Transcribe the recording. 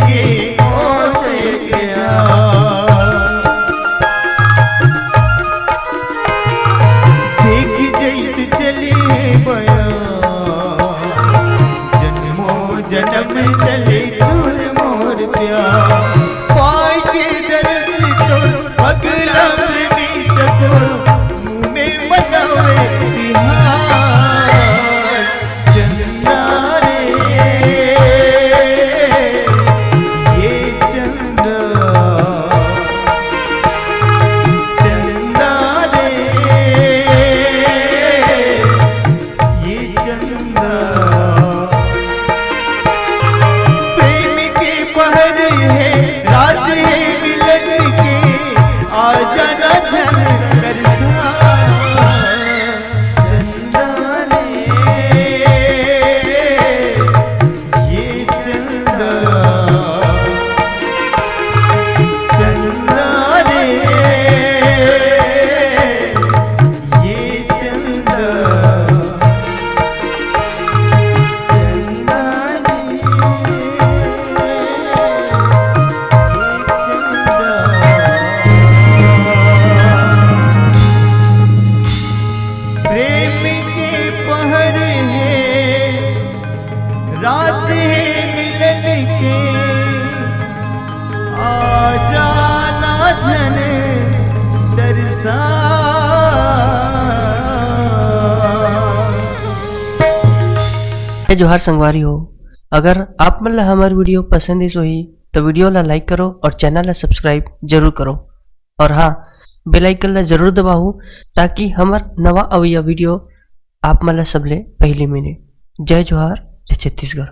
के ओसे गया। देख जैत चले बया जन्मों जन्म चले दूर मोर प्यार। पाई के दर्द तो अगला नहीं सको मुँह में बनावे तिहार। चंदा रे ये चंदा, चंदा रे ये चंदा। प्रेम के पहर है रात है मिलन के आ जाना जन कर चंदा रे ये चंदा, चंदा रे ये चंदा, प्रेम के पहर है रात है मिलन के आ जाना जन दरसा। जोहार संगवारी हो, अगर आप मन ला हमार वीडियो पसंद है सोही तो वीडियो ला लाइक करो और चैनल ला सब्सक्राइब जरूर करो। और हाँ, बेल आइकन ला जरूर दबाओ ताकि हमार नवा अवैया वीडियो आप मन ला सबले पहले मिले। जय जोहार, जय छत्तीसगढ़।